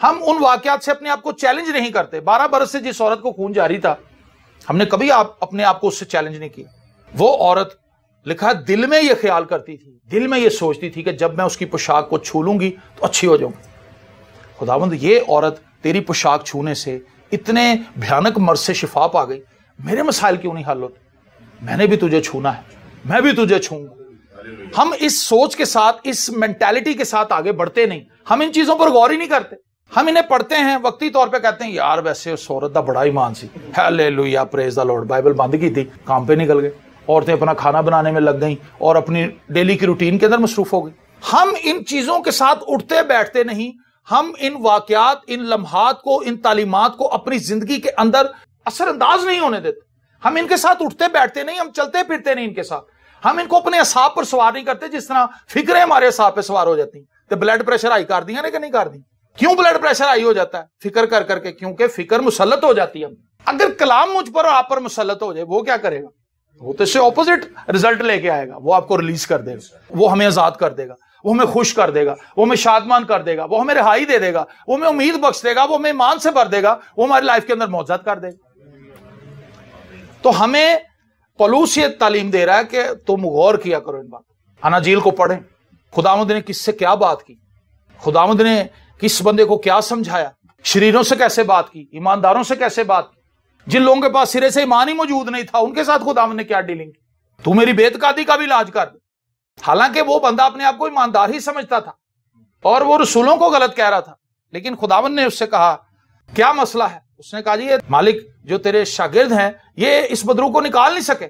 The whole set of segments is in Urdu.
ہم ان واقعات سے اپنے آپ کو چیلنج نہیں کرتے. 12 برس سے جس عورت کو خون جاری تھا, ہم نے کبھی اپنے آپ کو اس سے چیلنج نہیں کیا. وہ عورت لکھا ہے دل میں یہ خیال کرتی تھی, دل میں یہ سوچتی تھی کہ جب میں اس کی پوشاک کو چھو لوں گی تو اچھی ہو جاؤں گی. خداوند یہ عورت تیری پوشاک چھونے سے اتنے بھیانک مرض سے شفا پا گئی, میرے مسائل کیوں نہیں حل ہوتے؟ میں نے بھی تجھے چھونا ہے, میں بھی تجھے چھوؤں گا. ہم اس سوچ کے ساتھ, اس مینٹیلٹی کے ساتھ آگے بڑھتے نہیں. ہم ان چیزوں پر غور ہی نہیں کرتے. ہم انہیں پڑھتے ہیں, وقتی طور پہ کہتے ہیں یار ویسے اس عورت دا بڑا ایمان سی, ہیلیلویا پریز دا لارڈ, بائبل بند کی تھی, کام پہ نکل گئے, عورتیں اپنا کھانا بنانے میں لگ گئیں اور اپنی ڈیلی کی روٹین کے اندر مصروف ہو گئی. ہم ان چیزوں کے ساتھ اٹھتے بیٹھتے نہیں. ہم ان واقعات, ان لمحات کو, ان تعلیمات کو اپنی زندگی کے اندر اثر انداز نہیں ہونے دیتے. ہم ان کے ساتھ اٹھتے بیٹھتے نہیں, ہم چلتے پھرتے نہیں ان کے ساتھ. ہم ان کو اپنے اعصاب پر سوار نہیں کرتے جس طرح فکریں ہمارے اعصاب پہ سوار ہو جاتی ہیں. تو بلڈ پریشر ہائی کر دیا کہ نہیں کر دی؟ کیوں بلڈ پریشر ہائی ہو جاتا ہے؟ فکر کر کر کے. کیونکہ فکر مسلط ہو جاتی ہے. اگر کلام مجھ پر اور آپ پر مسلط ہو جائے, وہ کیا کرے گا؟ وہ تو اس سے اپوزٹ رزلٹ لے کے آئے گا. وہ آپ کو ریلیز کر دے گا, وہ ہمیں آزاد کر دے گا, وہ ہمیں خوش کر دے گا, وہ ہمیں شادمان کر دے گا, وہ ہمیں رہائی دے دے گا, وہ ہمیں امید بخش دے گا, وہ ہمیں ایمان سے بھر دے گا, وہ ہماری لائف کے اندر معجزات کر دے گا. تو ہمیں پولس یہ تعلیم دے رہا ہے کہ تم غور کیا کرو ان بات. اناجیل کو پڑھیں, خداوند نے کس سے کیا بات کی, خداوند نے کس بندے کو کیا سمجھایا, شریروں سے کیسے بات کی, ایمانداروں سے کیسے بات کی. جن لوگوں کے پاس سرے سے ایمان ہی موجود نہیں تھا ان کے ساتھ خداوند نے کیا ڈیلنگ کی. تو میری بے اعتقادی کا بھی علاج کر دے. حالانکہ وہ بندہ اپنے آپ کو ایماندار ہی سمجھتا تھا اور وہ رسولوں کو غلط کہہ رہا تھا, لیکن خداوند نے اس سے کہا کیا مسئلہ ہے. اس نے کہا جی یہ مالک جو تیرے شاگرد ہیں یہ اس بدرو کو نکال نہیں سکے,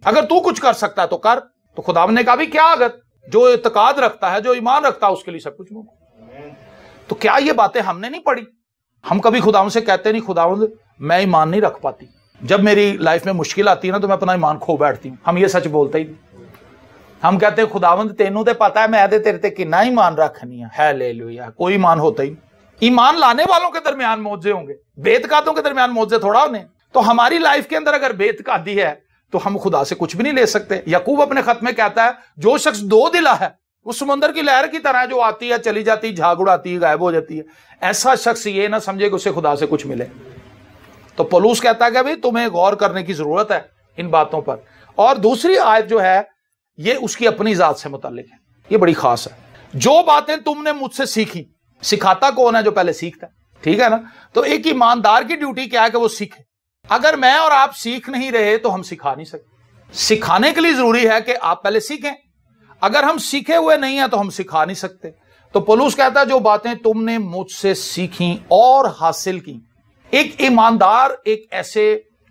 اگر تو کچھ کر سکتا ہے تو کر. تو خداوند نے کہا بھی کیا اگر جو اعتقاد رکھتا ہے, جو ایمان رکھتا ہے, اس کے لیے سب کچھ ممکن. تو کیا یہ باتیں ہم نے نہیں پڑھی؟ ہم کبھی خداوند سے کہتے نہیں خداوند میں ایمان نہیں رکھ پاتی, جب میری لائف میں مشکل آتی ہے نا تو میں اپنا ایمان کھو بیٹھتی ہوں. ہم یہ سچ بولتے ہی نہیں. ہم کہتے ہیں خداوند تینوں تے پتا ہے میں تیرے تے کنا ایمان رکھنی ہے. ہیلیلویا, کوئی ایمان ہوتا ہی نہیں. ایمان لانے والوں کے درمیان معجزے ہوں گے, بے اعتقادوں کے درمیان معجزے تھوڑا ہونے. تو ہماری لائف کے اندر اگر بے اعتقادی ہے تو ہم خدا سے کچھ بھی نہیں لے سکتے. یعقوب اپنے خط میں کہتا ہے جو شخص دو دلا ہے وہ سمندر کی لہر کی طرح جو آتی ہے چلی جاتی, جھاگ اڑاتی ہے, غائب ہو جاتی ہے. ایسا شخص یہ نہ سمجھے کہ اسے خدا سے کچھ ملے. تو پولس کہتا ہے کہ بھئی تمہیں غور کرنے کی ضرورت ہے ان باتوں پر. اور دوسری آیت جو ہے یہ اس کی اپنی ذات سے متعلق ہے, یہ بڑی خاص ہے. جو باتیں تم نے مجھ سے سیکھی, سکھاتا کون ہے؟ جو پہلے سیکھتا ہے, ٹھیک ہے نا. تو ایک ایماندار کی ڈیوٹی کیا ہے کہ وہ سیکھے. اگر میں اور آپ سیکھ نہیں رہے تو ہم سکھا نہیں سکتے. سکھانے کے لیے ضروری ہے کہ آپ پہلے سیکھیں. اگر ہم سیکھے ہوئے نہیں ہیں تو ہم سکھا نہیں سکتے. تو پولس کہتا ہے جو باتیں تم نے مجھ سے سیکھی اور حاصل کی. ایک ایماندار ایک ایسے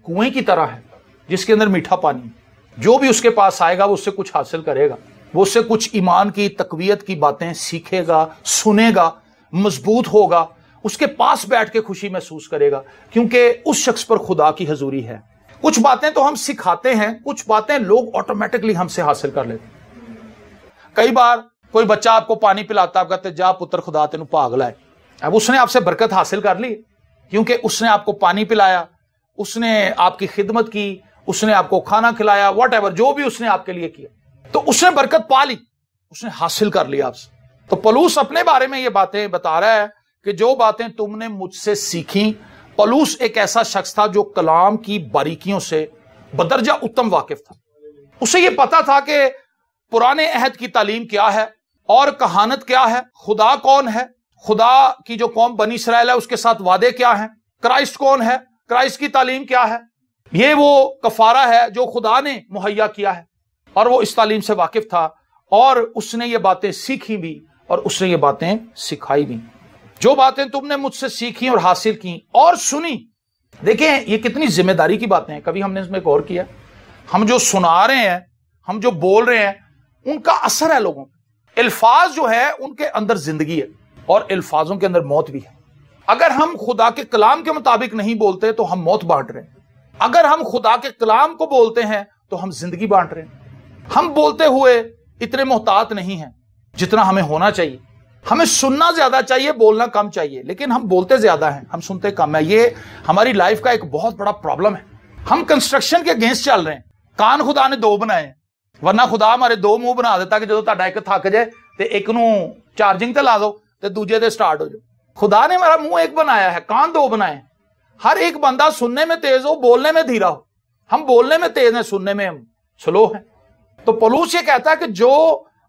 کنویں کی طرح ہے جس کے اندر میٹھا پانی ہے. جو بھی اس کے پاس آئے گا وہ اس سے کچھ حاصل کرے گا, وہ اس سے کچھ ایمان کی تقویت کی باتیں سیکھے گا, سنے گا, مضبوط ہوگا, اس کے پاس بیٹھ کے خوشی محسوس کرے گا, کیونکہ اس شخص پر خدا کی حضوری ہے. کچھ باتیں تو ہم سکھاتے ہیں, کچھ باتیں لوگ آٹومیٹکلی ہم سے حاصل کر لیتے ہیں. کئی بار کوئی بچہ آپ کو پانی پلاتا, آپ کہتے جا پتر خدا تینوں پاگ لائے. اب اس نے آپ سے برکت حاصل کر لی کیونکہ اس نے آپ کو پانی پلایا, اس نے آپ کی خدمت کی, اس نے آپ کو کھانا کھلایا, واٹ ایور جو بھی اس نے آپ کے لیے کیا, تو اس نے برکت پا لی, اس نے حاصل کر لیا آپ سے. تو پولس اپنے بارے میں یہ باتیں بتا رہا ہے کہ جو باتیں تم نے مجھ سے سیکھی. پولس ایک ایسا شخص تھا جو کلام کی باریکیوں سے بدرجہ اتم واقف تھا. اسے یہ پتا تھا کہ پرانے عہد کی تعلیم کیا ہے اور کہانت کیا ہے, خدا کون ہے, خدا کی جو قوم بنی اسرائیل ہے اس کے ساتھ وعدے کیا ہیں, کرائسٹ کون ہے, کرائسٹ کی تعلیم کیا ہے. یہ وہ کفارہ ہے جو خدا نے مہیا کیا ہے, اور وہ اس تعلیم سے واقف تھا اور اس نے یہ باتیں سیکھی بھی اور اس نے یہ باتیں سکھائی بھی. جو باتیں تم نے مجھ سے سیکھی اور حاصل کی اور سنی. دیکھیں یہ کتنی ذمہ داری کی باتیں ہیں, کبھی ہم نے اس میں غور کیا؟ ہم جو سنا رہے ہیں, ہم جو بول رہے ہیں, ان کا اثر ہے لوگوں پہ. الفاظ جو ہے ان کے اندر زندگی ہے اور الفاظوں کے اندر موت بھی ہے. اگر ہم خدا کے کلام کے مطابق نہیں بولتے تو ہم موت بانٹ رہے ہیں. اگر ہم خدا کے کلام کو بولتے ہیں تو ہم زندگی بانٹ رہے ہیں. ہم بولتے ہوئے اتنے محتاط نہیں ہیں جتنا ہمیں ہونا چاہیے. ہمیں سننا زیادہ چاہیے, بولنا کم چاہیے, لیکن ہم بولتے زیادہ ہیں, ہم سنتے کم ہیں. یہ ہماری لائف کا ایک بہت بڑا پرابلم ہے. ہم کنسٹرکشن کے اگینسٹ چل رہے ہیں. کان خدا نے دو بنائے ہیں, ورنہ خدا ہمارے دو منہ بنا دیتا کہ جدو تہاڈا ایک تھک جائے تے ایک نو چارجنگ تے لا دو تے دوجے تے سٹارٹ ہو جاؤ. خدا نے میرا منہ ایک بنایا ہے، کان دو بنائے ہیں. ہر ایک بندہ سننے میں تیز ہو، بولنے میں دھیرا ہو. ہم بولنے میں تیز ہیں، سننے میں ہم سلو ہیں. تو پولس یہ کہتا ہے کہ جو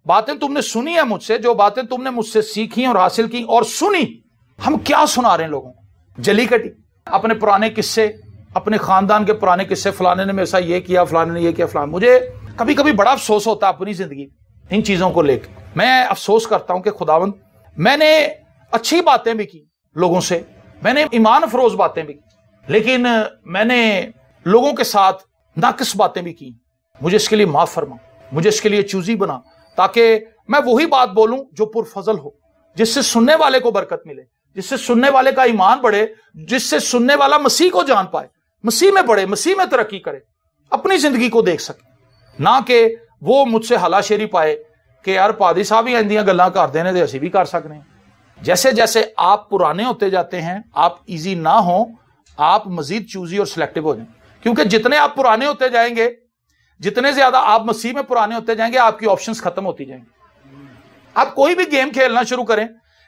باتیں تم نے سنی ہیں مجھ سے، جو باتیں تم نے مجھ سے سیکھی اور حاصل کی اور سنی، ہم کیا سنا رہے ہیں لوگوں کو؟ جلی کٹی اپنے پرانے قصے، اپنے خاندان کے پرانے قصے، فلانے نے میرے ساتھ یہ کیا، فلانے نے یہ کیا، فلانے. مجھے کبھی کبھی بڑا افسوس ہوتا ہے اپنی زندگی ان چیزوں کو لے کے. میں افسوس کرتا ہوں کہ خداوند، میں نے اچھی باتیں بھی کی لوگوں سے، میں نے ایمان افروز باتیں بھی کی، لیکن میں نے لوگوں کے ساتھ ناقص باتیں بھی کی. مجھے اس کے لیے معاف فرما، مجھے اس کے لیے چوزی بنا، تاکہ میں وہی بات بولوں جو پرفضل ہو، جس سے سننے والے کو برکت ملے، جس سے سننے والے کا ایمان بڑھے، جس سے سننے والا مسیح کو جان پائے، مسیح میں بڑھے، مسیح میں ترقی کرے، اپنی زندگی کو دیکھ سکے. نہ کہ وہ مجھ سے ہلا شیری پائے کہ یار پادری صاحب ہی اندیاں گلاں کر دینے دے، اسی بھی کر سکتے ہیں. جیسے جیسے آپ پرانے ہوتے جاتے ہیں، آپ ایزی نہ ہوں، آپ مزید چوزی اور سلیکٹو ہو جائیں. کیونکہ جتنے آپ پرانے ہوتے جائیں گے، جتنے زیادہ آپ مسیح میں پرانے ہوتے جائیں گے، آپ کی آپشنز ختم ہوتی جائیں گے. آپ کوئی بھی گیم کھیلنا شروع کریں،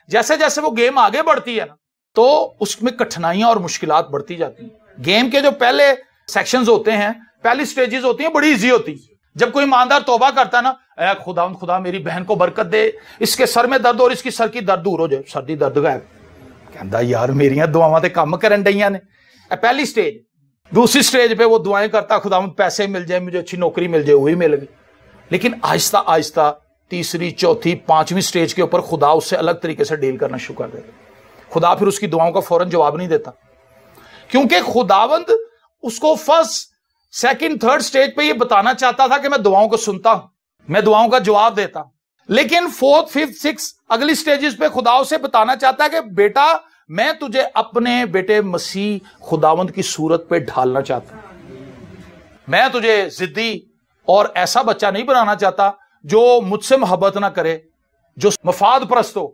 جیسے جیسے وہ گیم آگے بڑھتی ہے نا، تو اس میں کٹھنائیاں اور مشکلات بڑھتی جاتی ہیں. گیم کے جو پہلے سیکشنز ہوتے ہیں، پہلی سٹیجز ہوتی ہیں، بڑی ایزی ہوتی ہیں. جب کوئی ایماندار توبہ کرتا ہے نا، اے خدا میری بہن کو برکت دے، اس کے سر میں درد اور اس کی سر کی درد دور ہو جائے، سر دی درد غائب. کہندا یار میریاں دعاواں تے کم کرن ڈیاں نے. پہلی سٹیج. دوسری سٹیج پہ وہ دعائیں کرتا، خداوند پیسے مل جائے، مجھے اچھی نوکری مل جائے، وہی مل گئی. لیکن آہستہ آہستہ تیسری، چوتھی، پانچویں سٹیج کے اوپر خدا اس سے الگ طریقے سے ڈیل کرنا شروع کر دیتا. خدا پھر اس کی دعاؤں کا فوراً جواب نہیں دیتا، کیونکہ خداوند اس کو فرسٹ، سیکنڈ، تھرڈ سٹیج پہ یہ بتانا چاہتا تھا کہ میں دعاؤں کو سنتا ہوں، میں دعاؤں کا جواب دیتا ہوں. لیکن فورتھ، ففتھ، سکس اگلی سٹیجز پہ خدا اسے بتانا چاہتا ہے کہ بیٹا میں تجھے اپنے بیٹے مسیح خداوند کی صورت پہ ڈھالنا چاہتا ہوں. میں تجھے ضدی اور ایسا بچہ نہیں بنانا چاہتا جو مجھ سے محبت نہ کرے، جو مفاد پرست ہو.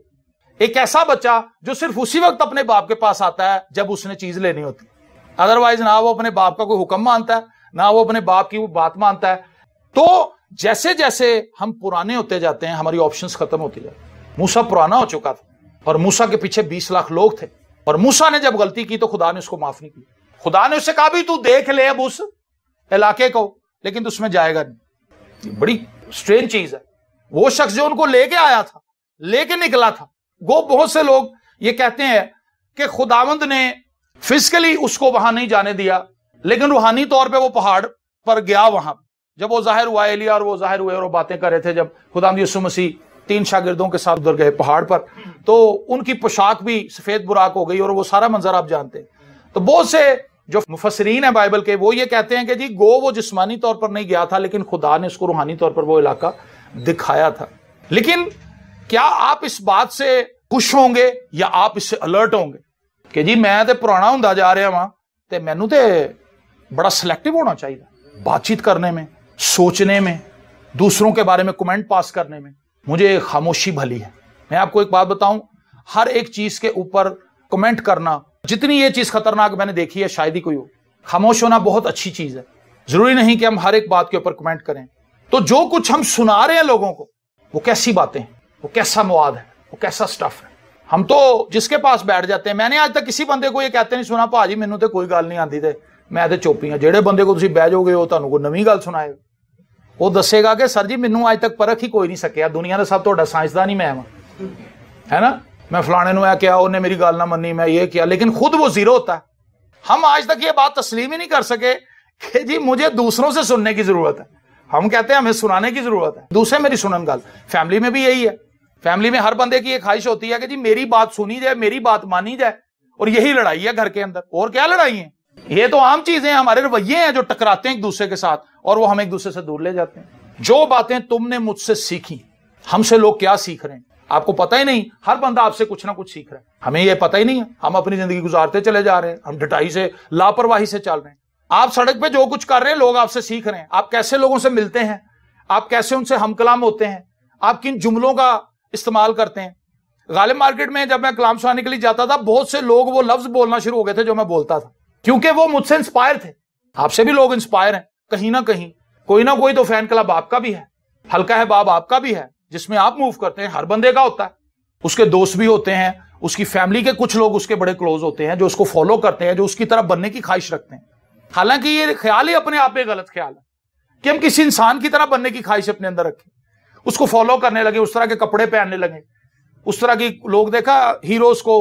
ایک ایسا بچہ جو صرف اسی وقت اپنے باپ کے پاس آتا ہے جب اس نے چیز لینی ہوتی، ادروائز نہ وہ اپنے باپ کا کوئی حکم مانتا ہے، نہ وہ اپنے باپ کی وہ بات مانتا ہے. تو جیسے جیسے ہم پرانے ہوتے جاتے ہیں، ہماری آپشنز ختم ہوتی جاتی ہیں. موسیٰ پرانا ہو چکا تھا اور موسیٰ کے پیچھے 20 لاکھ لوگ تھے، اور موسیٰ نے جب غلطی کی تو خدا نے اس کو معاف نہیں کی. خدا نے اس سے کہا بھی تو دیکھ لے اب اس علاقے کو، لیکن تو اس میں جائے گا نہیں. بڑی سٹرینج چیز ہے. وہ شخص جو ان کو لے کے آیا تھا، لے کے نکلا تھا. گو بہت سے لوگ یہ کہتے ہیں کہ خداوند نے فزیکلی اس کو وہاں نہیں جانے دیا، لیکن روحانی طور پہ وہ پہاڑ پر گیا. وہاں جب وہ ظاہر ہوا، ایلیا اور وہ ظاہر ہوئے اور وہ باتیں کر رہے تھے، جب خداوند یسوع مسیح 3 شاگردوں کے ساتھ ادھر گئے پہاڑ پر، تو ان کی پوشاک بھی سفید براق ہو گئی، اور وہ سارا منظر آپ جانتے ہیں. تو بہت سے جو مفسرین ہیں بائبل کے، وہ یہ کہتے ہیں کہ جی گو وہ جسمانی طور پر نہیں گیا تھا، لیکن خدا نے اس کو روحانی طور پر وہ علاقہ دکھایا تھا. لیکن کیا آپ اس بات سے خوش ہوں گے یا آپ اس سے الرٹ ہوں گے کہ جی میں تے پرانا ہوندا جا رہا ہاں، تے مینوں تے بڑا سلیکٹو ہونا چاہیے بات چیت کرنے میں، سوچنے میں، دوسروں کے بارے میں کمنٹ پاس کرنے میں. مجھے خاموشی بھلی ہے. میں آپ کو ایک بات بتاؤں، ہر ایک چیز کے اوپر کمنٹ کرنا، جتنی یہ چیز خطرناک میں نے دیکھی ہے شاید ہی کوئی ہو. خاموش ہونا بہت اچھی چیز ہے. ضروری نہیں کہ ہم ہر ایک بات کے اوپر کمنٹ کریں. تو جو کچھ ہم سنا رہے ہیں لوگوں کو، وہ کیسی باتیں ہیں، وہ کیسا مواد ہے، وہ کیسا سٹف ہے. ہم تو جس کے پاس بیٹھ جاتے ہیں. میں نے آج تک کسی بندے کو یہ کہتے نہیں سنا پا جی مینوں تے کوئی گل نہیں آندی تے میں تے چوپی ہاں. جہے بندے کو تسی بہ جاؤ گے وہ تانوں کوئی نویں گل سنائے گا. وہ دسے گا کہ سر جی مینوں آج تک پرکھ ہی کوئی نہیں سکیا، دنیا دا سب تہاڈا سائنسدان ہی میں ہاں، ہے نا. میں فلانے نو کیا، انہیں میری گل نہ منی، میں یہ کیا، لیکن خود وہ زیرو ہوتا ہے. ہم آج تک یہ بات تسلیم ہی نہیں کر سکے کہ جی مجھے دوسروں سے سننے کی ضرورت ہے. ہم کہتے ہیں ہمیں سنانے کی ضرورت ہے، دوسرے میری سنن گل. فیملی میں بھی یہی ہے. فیملی میں ہر بندے کی یہ خواہش ہوتی ہے کہ جی میری بات سنی جائے، میری بات مانی جائے، اور یہی لڑائی ہے گھر کے اندر. اور کیا لڑائی ہیں؟ یہ تو عام چیزیں ہیں، ہمارے رویے ہیں جو ٹکراتے ہیں ایک دوسرے کے ساتھ، اور وہ ہمیں ایک دوسرے سے دور لے جاتے ہیں. جو باتیں تم نے مجھ سے سیکھی، ہم سے لوگ کیا سیکھ رہے ہیں آپ کو پتہ ہی نہیں. ہر بندہ آپ سے کچھ نہ کچھ سیکھ رہا ہے، ہمیں یہ پتہ ہی نہیں ہے. ہم اپنی زندگی گزارتے چلے جا رہے ہیں، ہم ڈٹائی سے، لاپرواہی سے چل رہے ہیں. آپ سڑک پہ جو کچھ کر رہے ہیں لوگ آپ سے سیکھ رہے ہیں. آپ کیسے لوگوں سے ملتے ہیں، آپ کیسے ان سے ہم کلام ہوتے ہیں، آپ کن جملوں کا استعمال کرتے ہیں. غالب مارکیٹ میں جب میں کلام سنانے کے لیے جاتا تھا، بہت سے لوگ وہ لفظ بولنا شروع ہو گئے تھے جو میں بولتا تھا، کیونکہ وہ مجھ سے انسپائر تھے. آپ سے بھی لوگ انسپائر ہیں کہیں نہ کہیں. کوئی نہ کوئی تو فین کلب آپ کا بھی ہے، حلقہ احباب آپ کا بھی ہے، جس میں آپ موو کرتے ہیں. ہر بندے کا ہوتا ہے، اس کے دوست بھی ہوتے ہیں، اس کی فیملی کے کچھ لوگ اس کے بڑے کلوز ہوتے ہیں جو اس کو فالو کرتے ہیں, جو اس کی طرح بننے کی خواہش رکھتے ہیں. حالانکہ یہ خیال ہی اپنے آپ میں غلط خیال ہے کہ ہم کسی انسان کی طرح بننے کی خواہش اپنے اندر رکھیں, اس کو فالو کرنے لگے, اس طرح کے کپڑے پہننے لگے, اس طرح کی لوگ دیکھا ہیروز کو,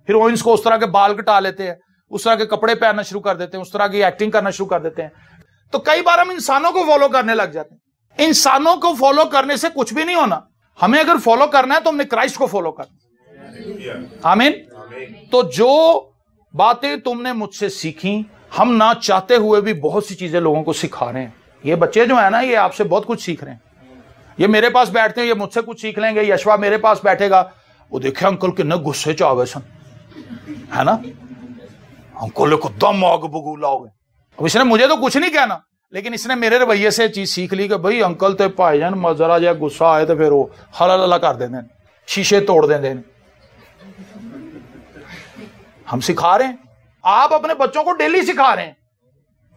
ہیروئنس کو اس طرح کے بال کٹا لیتے ہیں, اس طرح کے کپڑے پہننا شروع کر دیتے ہیں, اس طرح کی ایکٹنگ کرنا شروع کر دیتے ہیں. تو کئی بار ہم انسانوں کو فالو کرنے لگ جاتے ہیں. انسانوں کو فالو کرنے سے کچھ بھی نہیں ہونا. ہمیں اگر فالو کرنا ہے تو ہم نے کرائسٹ کو فالو کرنا. آمین. تو جو باتیں تم نے مجھ سے سیکھی, ہم نہ چاہتے ہوئے بھی بہت سی چیزیں لوگوں کو سکھا رہے ہیں. یہ بچے جو ہیں نا, یہ آپ سے بہت کچھ سیکھ رہے ہیں. یہ میرے پاس بیٹھتے ہیں, یہ مجھ سے کچھ سیکھ لیں گے. یشوا میرے پاس بیٹھے گا, وہ دیکھے انکل کتنے غصے چ آوے سن, ہے نا, انکل کو دم آگ بگولا ہو گئے. اب اس نے مجھے تو کچھ نہیں کہنا, لیکن اس نے میرے رویے سے چیز سیکھ لی کہ بھائی انکل تے بھائی جان ذرا جہا غصہ آئے تو پھر وہ ہلا للا کر دیں, شیشے توڑ دیں. ہم سکھا رہے ہیں, آپ اپنے بچوں کو ڈیلی سکھا رہے ہیں,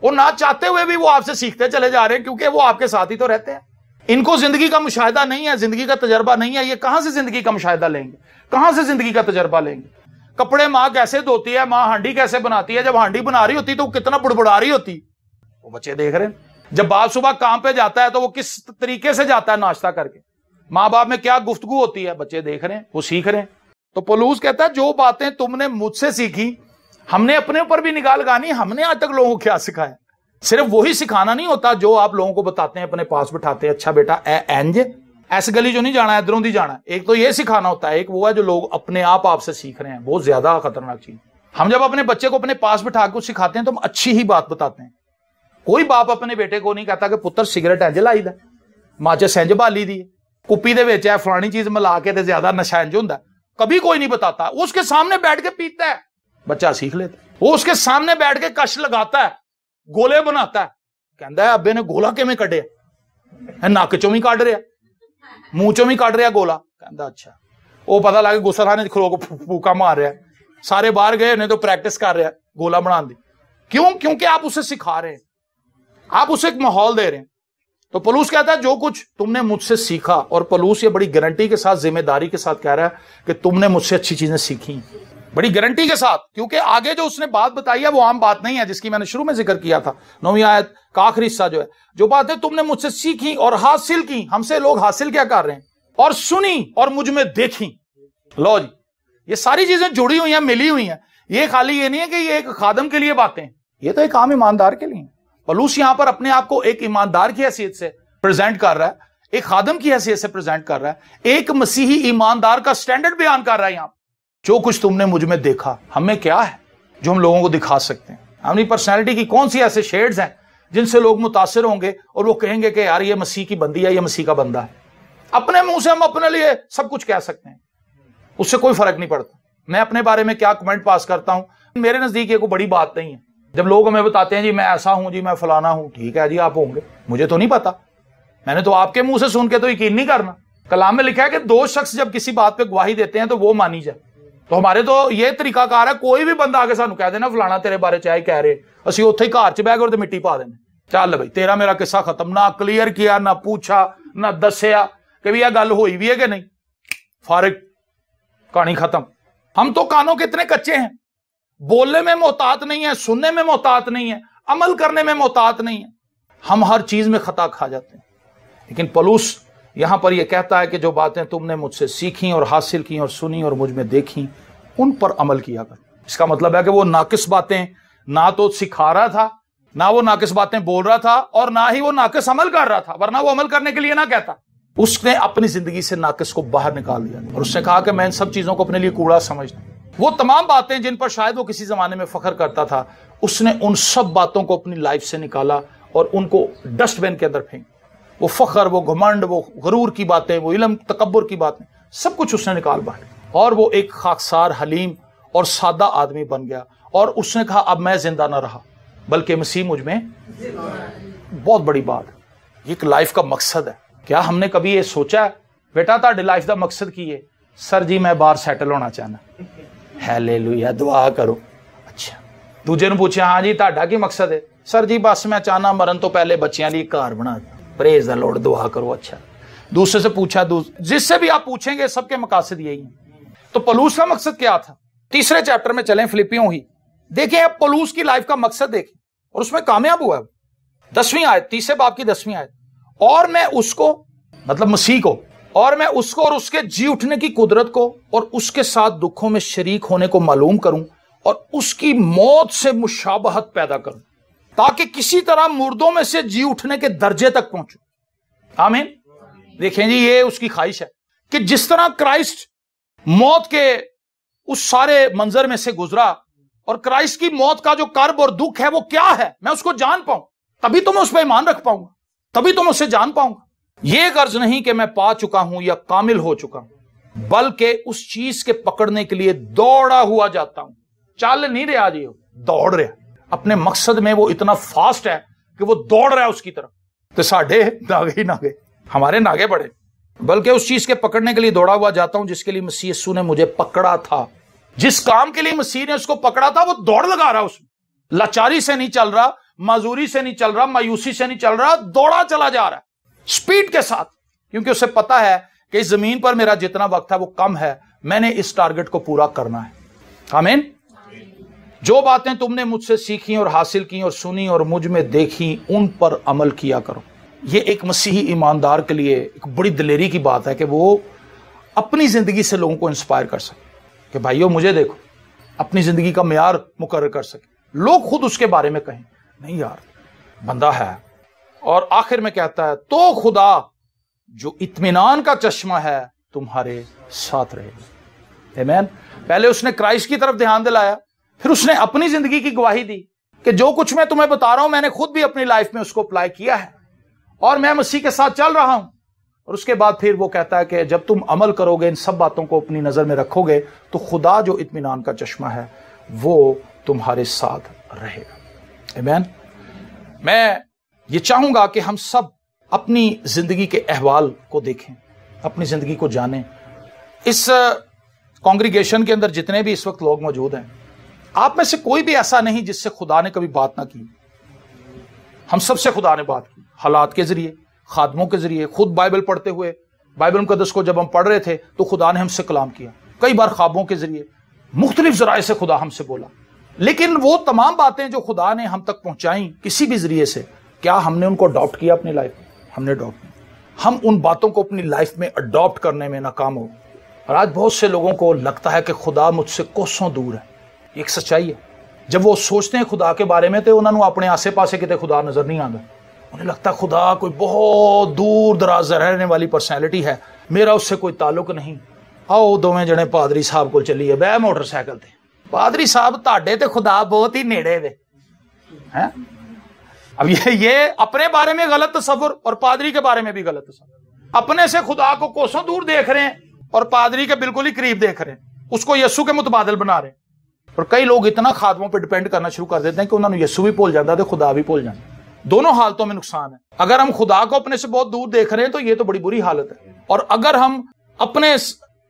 وہ نہ چاہتے ہوئے بھی وہ آپ سے سیکھتے چلے جا رہے ہیں, کیونکہ وہ آپ کے ساتھ ہی تو رہتے ہیں. ان کو زندگی کا مشاہدہ نہیں ہے, زندگی کا تجربہ نہیں ہے. یہ کہاں سے زندگی کا مشاہدہ لیں گے, کہاں سے زندگی کا تجربہ لیں گے؟ کپڑے ماں کیسے دھوتی ہے, ماں ہانڈی کیسے بناتی ہے, جب ہانڈی بنا رہی ہوتی تو وہ کتنا بڑبڑا رہی ہوتی, وہ بچے دیکھ رہے ہیں. جب باپ صبح کام پہ جاتا ہے تو وہ کس طریقے سے جاتا ہے ناشتہ کر کے, ماں باپ میں کیا گفتگو ہوتی ہے, بچے دیکھ رہے ہیں, وہ سیکھ رہے ہیں. تو پولوس کہتا ہے جو باتیں تم نے مجھ سے سیکھی, ہم نے اپنے اوپر بھی نگاہ لگانی. ہم نے آج تک لوگوں کو کیا سکھایا؟ صرف وہی سکھانا نہیں ہوتا جو آپ لوگوں کو بتاتے ہیں, اپنے پاس بٹھاتے ہیں, اچھا بیٹا اینج ایس گلی جو نہیں جانا ہے, ادھروں دی جانا ہے. ایک تو یہ سکھانا ہوتا ہے, ایک وہ ہے جو لوگ اپنے آپ سے سیکھ رہے ہیں, بہت زیادہ خطرناک چیز. ہم جب اپنے بچے کو اپنے پاس بٹھا کے سکھاتے ہیں تو ہم اچھی ہی بات بتاتے ہیں. کوئی باپ اپنے بیٹے کو نہیں کہتا کہ پتر سگریٹ انج لائی دا, ماچس انج بالی دی, کپی دے وچ ہے فلانی چیز ملا کے تے زیادہ نشہ انج ہوندا. کبھی کوئی نہیں بتاتا. اس کے سامنے بیٹھ کے پیتا ہے, بچہ سیکھ لیتا ہے. وہ اس کے سامنے بیٹھ کے کش لگاتا ہے, گولے بناتا ہے, کہندا ہے ابے نے گولا کیویں کڈیا, نک چوں بھی کڈ رہا, منہ چوں بھی کڈ رہا گولا. کہندا اچھا. وہ پتہ لگ گیا غسل خانے کھلو کے پھوکا مار رہا ہے, سارے باہر گئے انہیں تو پریکٹس کر رہا ہے گولا بنان دی. کیوں؟ کیونکہ آپ اسے سکھا رہے ہیں, آپ اسے ایک ماحول دے رہے ہیں. تو پولوس کہتا ہے جو کچھ تم نے مجھ سے سیکھا, اور پولوس یہ بڑی گارنٹی کے ساتھ, ذمہ داری کے ساتھ کہہ رہا ہے کہ تم نے مجھ سے اچھی چیزیں سیکھی, بڑی گارنٹی کے ساتھ. کیونکہ آگے جو اس نے بات بتائی ہے وہ عام بات نہیں ہے, جس کی میں نے شروع میں ذکر کیا تھا. 9ویں آیت کا آخری حصہ جو ہے, جو باتیں تم نے مجھ سے سیکھی اور حاصل کی. ہم سے لوگ حاصل کیا کر رہے ہیں؟ اور سنی اور مجھ میں دیکھی. لو جی, یہ ساری چیزیں جڑی ہوئی ہیں, ملی ہوئی ہیں. یہ خالی یہ نہیں ہے کہ یہ ایک خادم کے لیے باتیں, یہ تو ایک عام ایماندار کے لیے. پولوس یہاں پر اپنے آپ کو ایک ایماندار کی حیثیت سے پریزنٹ کر رہا ہے, ایک خادم کی حیثیت سے پریزنٹ کر رہا ہے, ایک مسیحی ایماندار کا سٹینڈرڈ بیان کر رہا ہے. یہاں جو کچھ تم نے مجھ میں دیکھا, ہمیں کیا ہے جو ہم لوگوں کو دکھا سکتے ہیں؟ ہماری پرسنالٹی کی کون سی ایسے شیڈز ہیں جن سے لوگ متاثر ہوں گے اور وہ کہیں گے کہ یار یہ مسیح کی بندی ہے, یہ مسیح کا بندہ ہے. اپنے منہ سے ہم اپنے لیے سب کچھ کہہ سکتے ہیں, اس سے کوئی فرق نہیں پڑتا. میں اپنے بارے میں کیا کمنٹ پاس کرتا ہوں, میرے نزدیک یہ کوئی بڑی بات نہیں ہے. جب لوگ ہمیں بتاتے ہیں جی میں ایسا ہوں, جی میں فلانا ہوں, ٹھیک ہے جی آپ ہوں گے, مجھے تو نہیں پتا, میں نے تو آپ کے منہ سے سن کے تو یقین نہیں کرنا. کلام میں لکھا ہے کہ 2 شخص جب کسی بات پہ گواہی دیتے ہیں تو وہ مانی جائے. تو ہمارے تو یہ طریقہ کار ہے, کوئی بھی بندہ آگے سانو کہہ دینا فلانا تیرے بارے چاہے کہہ رہے, اسی اوتھے ہی گھر چ بہ کے مٹی پا دینا, چل بھائی تیرا میرا قصہ ختم. نہ کلیئر کیا, نہ پوچھا, نہ دسیا کہ بھی یہ گل ہوئی بھی ہے کہ نہیں, فارغ, کہانی ختم. ہم تو کانوں کے اتنے کچے ہیں, بولنے میں محتاط نہیں ہے, سننے میں محتاط نہیں ہے, عمل کرنے میں محتاط نہیں ہے. ہم ہر چیز میں خطا کھا جاتے ہیں. لیکن پولوس یہاں پر یہ کہتا ہے کہ جو باتیں تم نے مجھ سے سیکھیں اور حاصل کی اور سنی اور مجھ میں دیکھیں, ان پر عمل کیا کر. اس کا مطلب ہے کہ وہ ناقص باتیں نہ تو سکھا رہا تھا, نہ وہ ناقص باتیں بول رہا تھا, اور نہ ہی وہ ناقص عمل کر رہا تھا, ورنہ وہ عمل کرنے کے لیے نہ کہتا. اس نے اپنی زندگی سے ناقص کو باہر نکال دیا اور اس نے کہا کہ میں ان سب چیزوں کو اپنے لیے کوڑا سمجھتا ہوں. وہ تمام باتیں جن پر شاید وہ کسی زمانے میں فخر کرتا تھا, اس نے ان سب باتوں کو اپنی لائف سے نکالا اور ان کو ڈسٹ بین کے اندر پھینک. وہ فخر, وہ گھمنڈ, وہ غرور کی باتیں, وہ علم تکبر کی باتیں, سب کچھ اس نے نکال باہر, اور وہ ایک خاکسار, حلیم اور سادہ آدمی بن گیا. اور اس نے کہا اب میں زندہ نہ رہا بلکہ مسیح مجھ میں. بہت بڑی بات, یہ ایک لائف کا مقصد ہے. کیا ہم نے کبھی یہ سوچا ہے بیٹا تہاڈی لائف دا مقصد کی ہے؟ سر جی میں باہر سیٹل ہونا چاہنا. ہیلیلویا, دعا کرو. اچھا, دوجے نوں پوچھا ہاں جی تہاڈا کی مقصد ہے؟ سر جی بس میں چاہنا مرن تو پہلے بچیاں لیے گھر بنا. پریز دا لارڈ, دعا کرو. اچھا, دوسرے سے پوچھا, جس سے بھی آپ پوچھیں گے سب کے مقاصد یہی ہیں. تو پولس کا مقصد کیا تھا؟ تیسرے چیپٹر میں چلیں، فلپیوں ہی دیکھیں، اب پولس کی لائف کا مقصد دیکھیں اور اس میں کامیاب ہوا ہے۔ 10ویں آیت، 30 باب کی 10ویں آیت، اور میں اس کو، مطلب مسیح کو، اور میں اس کو اور اس کے جی اٹھنے کی قدرت کو اور اس کے ساتھ دکھوں میں شریک ہونے کو معلوم کروں اور اس کی موت سے مشابہت پیدا کروں، تاکہ کسی طرح مردوں میں سے جی اٹھنے کے درجے تک پہنچوں۔ آمین۔ دیکھیں جی، یہ اس کی خواہش ہے کہ جس طرح کرائسٹ موت کے اس سارے منظر میں سے گزرا اور کرائسٹ کی موت کا جو کرب اور دکھ ہے وہ کیا ہے، میں اس کو جان پاؤں، تبھی تو میں اس پہ ایمان رکھ پاؤں گا، تبھی تو میں اسے جان پاؤں گا۔ یہ غرض نہیں کہ میں پا چکا ہوں یا کامل ہو چکا ہوں، بلکہ اس چیز کے پکڑنے کے لیے دوڑا ہوا جاتا ہوں۔ چل نہیں رہا جی، دوڑ رہا اپنے مقصد میں، وہ اتنا فاسٹ ہے کہ وہ دوڑ رہا ہے اس کی طرف۔ تو ساڈے ناگے ہی ناگے، ہمارے ناگے بڑے، بلکہ اس چیز کے پکڑنے کے لیے دوڑا ہوا جاتا ہوں جس کے لیے مسیح یسوع نے مجھے پکڑا تھا۔ جس کام کے لیے مسیح نے اس کو پکڑا تھا وہ دوڑ لگا رہا، اس میں لاچاری سے نہیں چل رہا، معذوری سے نہیں چل رہا، مایوسی سے نہیں چل رہا، دوڑا چلا جا رہا ہے سپیڈ کے ساتھ، کیونکہ اسے پتا ہے کہ اس زمین پر میرا جتنا وقت ہے وہ کم ہے، میں نے اس ٹارگٹ کو پورا کرنا ہے۔ آمین۔ جو باتیں تم نے مجھ سے سیکھی اور حاصل کی اور سنی اور مجھ میں دیکھی، ان پر عمل کیا کرو۔ یہ ایک مسیحی ایماندار کے لیے ایک بڑی دلیری کی بات ہے کہ وہ اپنی زندگی سے لوگوں کو انسپائر کر سکے کہ بھائیو مجھے دیکھو، اپنی زندگی کا معیار مقرر کر سکے، لوگ خود اس کے بارے میں کہیں نہیں یار بندہ ہے۔ اور آخر میں کہتا ہے تو خدا جو اطمینان کا چشمہ ہے تمہارے ساتھ رہے گا۔ آمین۔ پہلے اس نے کرائسٹ کی طرف دھیان دلایا، پھر اس نے اپنی زندگی کی گواہی دی کہ جو کچھ میں تمہیں بتا رہا ہوں میں نے خود بھی اپنی لائف میں اس کو اپلائی کیا ہے اور میں مسیح کے ساتھ چل رہا ہوں۔ اور اس کے بعد پھر وہ کہتا ہے کہ جب تم عمل کرو گے، ان سب باتوں کو اپنی نظر میں رکھو گے، تو خدا جو اطمینان کا چشمہ ہے وہ تمہارے ساتھ رہے گا۔ آمین۔ میں یہ چاہوں گا کہ ہم سب اپنی زندگی کے احوال کو دیکھیں، اپنی زندگی کو جانیں۔ اس کانگریگیشن کے اندر جتنے بھی اس وقت لوگ موجود ہیں، آپ میں سے کوئی بھی ایسا نہیں جس سے خدا نے کبھی بات نہ کی۔ ہم سب سے خدا نے بات کی، حالات کے ذریعے، خادموں کے ذریعے، خود بائبل پڑھتے ہوئے، بائبل مقدس کو جب ہم پڑھ رہے تھے تو خدا نے ہم سے کلام کیا، کئی بار خوابوں کے ذریعے، مختلف ذرائع سے خدا ہم سے بولا۔ لیکن وہ تمام باتیں جو خدا نے ہم تک پہنچائیں کسی بھی ذریعے سے، کیا ہم نے ان کو اڈاپٹ کیا اپنی لائف میں؟ ہم نے اڈاپٹ نہیں۔ ہم ان باتوں کو اپنی لائف میں اڈاپٹ کرنے میں ناکام ہو۔ اور آج بہت سے لوگوں کو لگتا ہے کہ خدا مجھ سے کوسوں دور ہے۔ یہ ایک سچائی ہے۔ جب وہ سوچتے ہیں خدا کے بارے میں تو انہوں نے اپنے آسے پاسے کتے خدا نظر نہیں آتا، انہیں لگتا ہے خدا کوئی بہت دور دراز رہنے والی پرسنالٹی ہے، میرا اس سے کوئی تعلق نہیں۔ آؤ دوویں جنے پادری صاحب کو چلیے بہ موٹر سائیکل تے، پادری صاحب تاڈے تے خدا بہت ہی نیڑے وے ہیں۔ اب یہ اپنے بارے میں غلط تصور اور پادری کے بارے میں بھی غلط تصور، اپنے سے خدا کو کوسوں دور دیکھ رہے ہیں اور پادری کے بالکل ہی قریب دیکھ رہے ہیں، اس کو یسوع کے متبادل بنا رہے ہیں۔ اور کئی لوگ اتنا خادموں پہ ڈیپینڈ کرنا شروع کر دیتے ہیں کہ انہوں نے یسوع بھی بھول جاتا ہے تو خدا بھی بھول جاتا ہے۔ دونوں حالتوں میں نقصان ہے۔ اگر ہم خدا کو اپنے سے بہت دور دیکھ رہے ہیں تو یہ تو بڑی بری حالت ہے، اور اگر ہم اپنے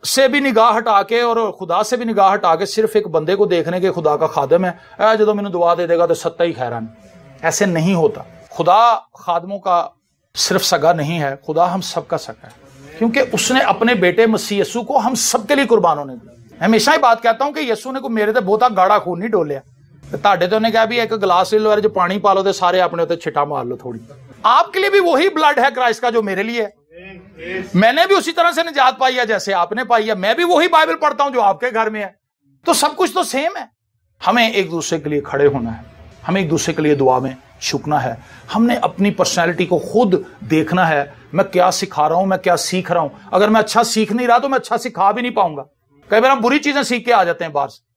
سے بھی نگاہ ہٹا کے اور خدا سے بھی نگاہ ہٹا کے صرف ایک بندے کو دیکھنے کے خدا کا خادم ہے، جدو مینوں دعا دے دے گا تو ستا ہی خیران، ایسے نہیں ہوتا۔ خدا خادموں کا صرف سگا نہیں ہے، خدا ہم سب کا سگا ہے، کیونکہ اس نے اپنے بیٹے مسیح یسوع کو ہم سب کے لیے قربان ہونے دیا۔ میں ہمیشہ ہی بات کہتا ہوں کہ یسوع نے کوئی میرے تے بہتا گاڑا خون نہیں ڈولیا، تاڈے تے انہیں کہا بھی ایک گلاس لے لو جو پانی پا لو تے سارے اپنے تے چھٹا مار لو تھوڑی۔ آپ کے لیے بھی وہی بلڈ ہے کرائسٹ کا جو میرے لیے ہے، میں نے بھی اسی طرح سے نجات پائی ہے جیسے آپ نے پائی ہے، میں بھی وہی بائبل پڑھتا ہوں جو آپ کے گھر میں ہے، تو سب کچھ تو سیم ہے۔ ہمیں ایک دوسرے کے لیے کھڑے ہونا ہے، ہمیں ایک دوسرے کے لیے دعا میں جھکنا ہے، ہم نے اپنی پرسنالٹی کو خود دیکھنا ہے، میں کیا سکھا رہا ہوں، میں کیا سیکھ رہا ہوں۔ اگر میں اچھا سیکھ نہیں رہا تو میں اچھا سکھا بھی نہیں پاؤں گا۔ کئی بار ہم بری چیزیں سیکھ کے آ جاتے ہیں، باہر سے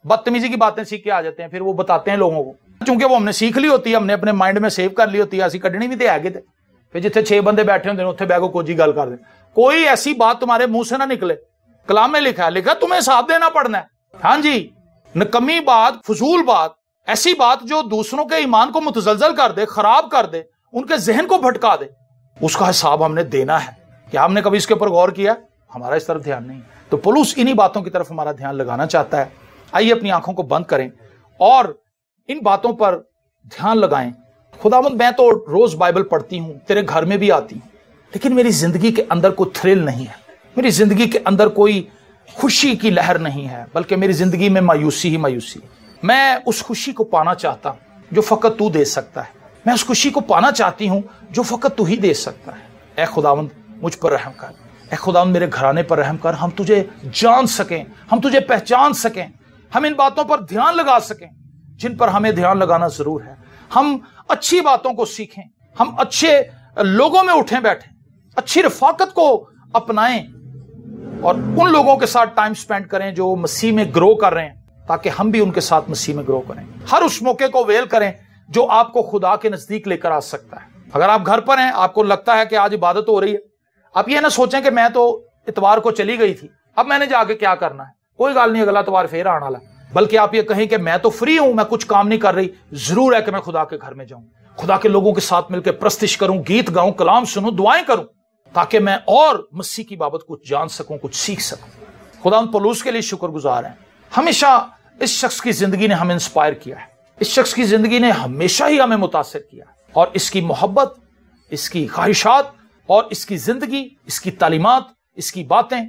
بدتمیزی کی باتیں سیکھ کے آ جاتے ہیں، پھر وہ بتاتے ہیں لوگوں کو، چونکہ وہ ہم نے سیکھ لی ہوتی ہے، ہم نے اپنے مائنڈ میں سیو کر لی ہوتی ہے، اسی کڈنی بھی تے آگے تھے، پھر جتنے 6 بندے بیٹھے ہوتے ہیں اتنے بہ کو کوجی گل کر دیں، کوئی ایسی بات تمہارے منہ سے نہ نکلے۔ کلام میں لکھا ہے تمہیں حساب دینا پڑنا ہے۔ ہاں جی، نکمی بات، فضول بات، ایسی بات جو دوسروں کے ایمان کو متزلزل کر دے، خراب کر دے، ان کے ذہن کو بھٹکا دے، اس کا حساب ہم نے دینا ہے۔ کیا ہم نے کبھی اس کے اوپر غور کیا؟ ہمارا اس طرف دھیان نہیں۔ تو پولس انہی باتوں کی طرف ہمارا دھیان لگانا چاہتا ہے۔ آئیے اپنی آنکھوں کو بند کریں اور ان باتوں پر دھیان لگائیں۔ خداوند میں تو روز بائبل پڑھتی ہوں، تیرے گھر میں بھی آتی ہوں، لیکن میری زندگی کے اندر کوئی تھرل نہیں ہے، میری زندگی کے اندر کوئی خوشی کی لہر نہیں ہے، بلکہ میری زندگی میں مایوسی ہی مایوسی ہے۔ میں اس خوشی کو پانا چاہتا ہوں جو فقط تو دے سکتا ہے۔ میں اس خوشی کو پانا چاہتی ہوں جو فقط تو ہی دے سکتا ہے۔ اے خداوند مجھ پر رحم کر، اے خداوند میرے گھرانے پر رحم کر، ہم تجھے جان سکیں، ہم تجھے پہچان سکیں، ہم ان باتوں پر دھیان لگا سکیں جن پر ہمیں دھیان لگانا ضرور ہے۔ ہم اچھی باتوں کو سیکھیں، ہم اچھے لوگوں میں اٹھیں بیٹھیں، اچھی رفاقت کو اپنائیں اور ان لوگوں کے ساتھ ٹائم سپینڈ کریں جو مسیح میں گرو کر رہے ہیں، تاکہ ہم بھی ان کے ساتھ مسیح میں گرو کریں۔ ہر اس موقع کو ویل کریں جو آپ کو خدا کے نزدیک لے کر آ سکتا ہے۔ اگر آپ گھر پر ہیں، آپ کو لگتا ہے کہ آج عبادت ہو رہی ہے، آپ یہ نہ سوچیں کہ میں تو اتوار کو چلی گئی تھی، اب میں نے جا کے کیا کرنا ہے، کوئی گال نہیں، اگلا اتوار پھر آنا ہے۔ بلکہ آپ یہ کہیں کہ میں تو فری ہوں، میں کچھ کام نہیں کر رہی، ضرور ہے کہ میں خدا کے گھر میں جاؤں، خدا کے لوگوں کے ساتھ مل کے پرستش کروں، گیت گاؤں، کلام سنوں، دعائیں کروں، تاکہ میں اور مسیح کی بابت کچھ جان سکوں، کچھ سیکھ سکوں۔ خدا پولس کے لیے شکر گزار ہیں۔ ہمیشہ اس شخص کی زندگی نے ہمیں انسپائر کیا ہے، اس شخص کی زندگی نے ہمیشہ ہی ہمیں متاثر کیا ہے، اور اس کی محبت، اس کی خواہشات اور اس کی زندگی، اس کی تعلیمات، اس کی باتیں،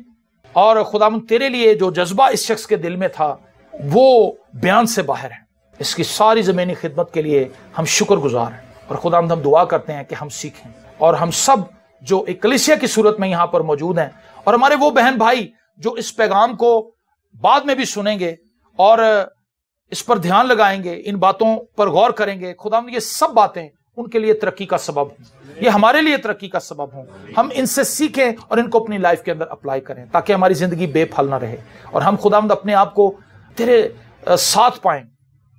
اور خداوند تیرے لیے جو جذبہ اس شخص کے دل میں تھا وہ بیان سے باہر ہے۔ اس کی ساری زمینی خدمت کے لیے ہم شکر گزار ہیں، اور خداوند ہم دعا کرتے ہیں کہ ہم سیکھیں، اور ہم سب جو ایک کلیسیا کی صورت میں یہاں پر موجود ہیں، اور ہمارے وہ بہن بھائی جو اس پیغام کو بعد میں بھی سنیں گے اور اس پر دھیان لگائیں گے، ان باتوں پر غور کریں گے، خداوند یہ سب باتیں ان کے لیے ترقی کا سبب ہوں، یہ ہمارے لیے ترقی کا سبب ہوں۔ ہم ان سے سیکھیں اور ان کو اپنی لائف کے اندر اپلائی کریں، تاکہ ہماری زندگی بے پھل نہ رہے، اور ہم خداوند اپنے آپ کو تیرے ساتھ پائیں،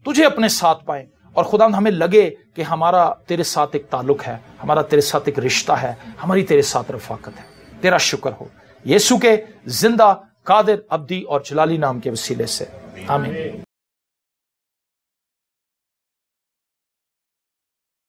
تجھے اپنے ساتھ پائیں، اور خداوند ہمیں لگے کہ ہمارا تیرے ساتھ ایک تعلق ہے، ہمارا تیرے ساتھ ایک رشتہ ہے، ہماری تیرے ساتھ رفاقت ہے۔ تیرا شکر ہو یسوع کے زندہ، قادر، ابدی اور جلالی نام کے وسیلے سے، آمین۔